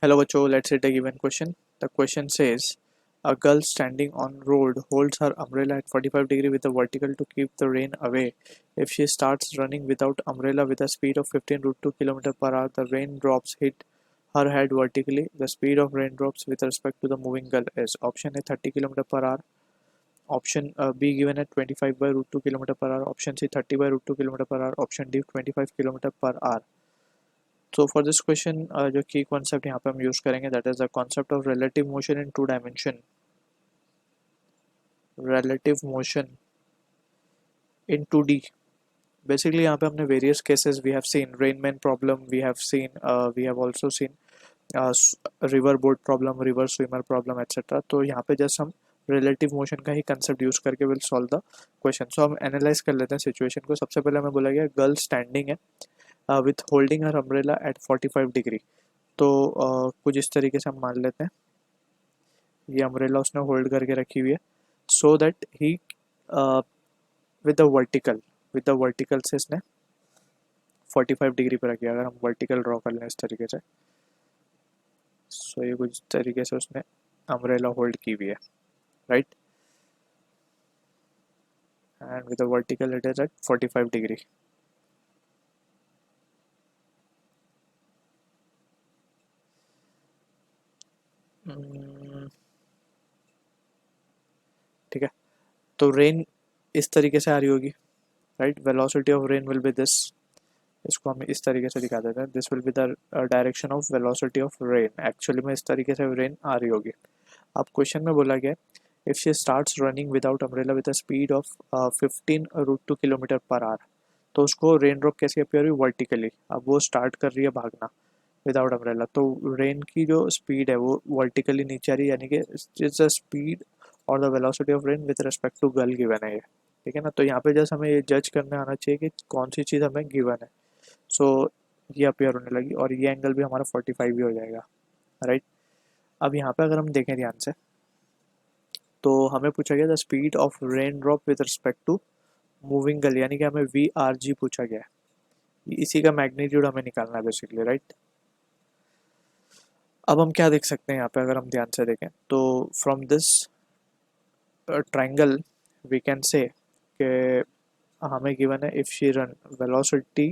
Hello बच्चों, let's read a given question. The question says, a girl standing on road holds her umbrella at 45 degree with a vertical to keep the rain away. If she starts running without umbrella with a speed of 15 √2 km per hour, the raindrops hit her head vertically. The speed of raindrops with respect to the moving girl is option A 30 km per hour, option B given at 25 by √2 km per hour, option C 30 by √2 km per hour, option D 25 km per hour. So for this question जो की concept यहाँ पे हम use करेंगे that is the concept of relative motion in two dimension. Relative motion in 2D. Basically यहाँ पे हमने various cases we have seen rain man problem, we have also seen river boat problem, river swimmer problem etcetera. तो यहाँ पे just हम relative motion का ही concept use करके will solve the question. So हम एनालाइज कर लेते हैं सिचुएशन को. सबसे पहले हमें बोला गया गर्ल स्टैंडिंग है with holding her umbrella at 45 degree. तो कुछ इस तरीके से हम मान लेते हैं ये अम्ब्रेला उसने होल्ड करके रखी हुई है so that he with the vertical से इसने 45 डिग्री पर रखी है. अगर हम वर्टिकल ड्रॉ कर लें इस तरीके से, सो ये कुछ तरीके से उसने अम्ब्रेला होल्ड की हुई है, right, and with the vertical it is at 45 degree. ठीक है, तो रेन इस तरीके से आ रही होगी, right. Velocity of rain will be this. इसको हम इस तरीके से दिखा देते हैं. This will be the direction of velocity of rain. Actually में इस तरीके से रेन आ रही होगी. अब क्वेश्चन में बोला गया if she starts running without umbrella with a speed of 15 √2 kilometre per our. तो उसको रेन ड्रॉप कैसे अपीयर हुई? वर्टिकली. अब वो स्टार्ट कर रही है भागना विदाउट अम्ब्रेला, तो रेन की जो स्पीड है वो वर्टिकली नीचे आ रही है, यानी कि इट्स द स्पीड और the velocity of rain with respect to girl given है ये. ठीक है ना. तो यहाँ पे जस्ट हमें ये जज करने आना चाहिए कि कौन सी चीज़ हमें गिवन है. सो ये अपीयर होने लगी और ये एंगल भी हमारा 45 ही हो जाएगा, राइट. अब यहाँ पे अगर हम देखें ध्यान से तो हमें पूछा गया the speed of rain drop with respect to moving girl, यानी कि हमें VRG पूछा गया है. इसी का मैग्नीट्यूड हमें निकालना है बेसिकली, राइट. अब हम क्या देख सकते हैं यहाँ पे अगर हम ध्यान से देखें तो from this triangle we can say कि हमें गिवन है if she run velocity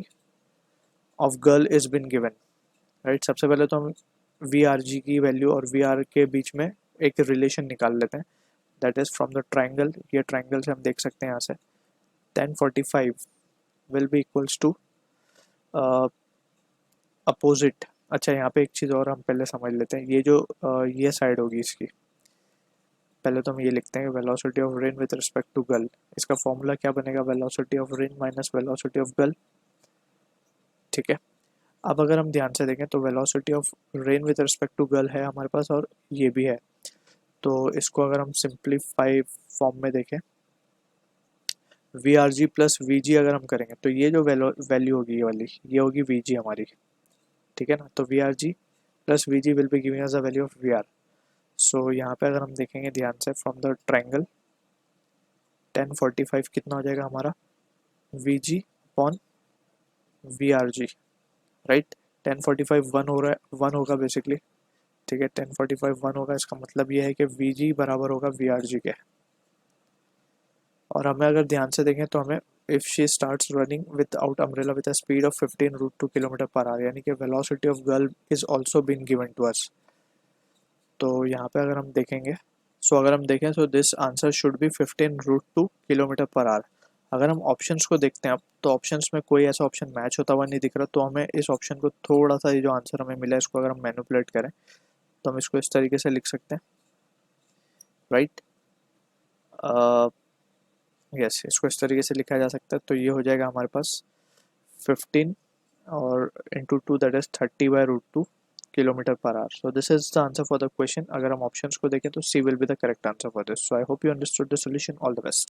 of girl is been given, right. सबसे पहले तो हम VRG की वैल्यू और VR के बीच में एक रिलेशन निकाल लेते हैं. That is from the triangle. ये ट्राइंगल से हम देख सकते हैं यहाँ से 1045 will be equals to opposite. अच्छा, यहाँ पे एक चीज़ और हम पहले समझ लेते हैं. ये जो ये साइड होगी इसकी, पहले तो हम ये लिखते हैं velocity of rain with respect to girl. इसका फॉर्मूला क्या बनेगा? Velocity of rain minus velocity of girl. ठीक है. अब अगर हम ध्यान से देखें तो velocity of rain with respect to girl है हमारे पास और ये भी है. तो इसको अगर हम सिंप्लीफाई फॉर्म में देखें VRG प्लस VG अगर हम करेंगे तो ये जो वैल्यू होगी ये वाली, ये होगी VG हमारी. ठीक है ना. तो VRG plus VG will be giving us the value of VR. सो यहाँ पे अगर हम देखेंगे ध्यान से फ्रॉम द ट्राइंगल 1045 कितना हो जाएगा हमारा? VG upon VRG, right. 1045 1 हो रहा है, 1 होगा बेसिकली. ठीक है, 1045 1 होगा. इसका मतलब ये है कि VG बराबर होगा VRG के. और हमें अगर ध्यान से देखें तो हमें if she starts running without umbrella with a speed of 15 √2 kilometre per hour, यानी कि velocity of girl is also been given to us. तो यहाँ पे अगर हम देखेंगे अगर हम देखें तो this answer should be 15 √2 kilometre per our. अगर हम ऑप्शंस को देखते हैं अब तो ऑप्शंस में कोई ऐसा ऑप्शन मैच होता हुआ नहीं दिख रहा. तो हमें इस ऑप्शन को थोड़ा सा, ये जो आंसर हमें मिला है इसको अगर हम मैनिपुलेट करें तो हम इसको इस तरीके से लिख सकते हैं, राइट. यस, इसको इस तरीके से लिखा जा सकता है. तो ये हो जाएगा हमारे पास 15 और into 2 that is 30 by √2 kilometre per our. So this is the answer for the question. अगर हम ऑप्शंस को देखें तो C will be the correct answer for this. So I hope you understood the solution. All the best.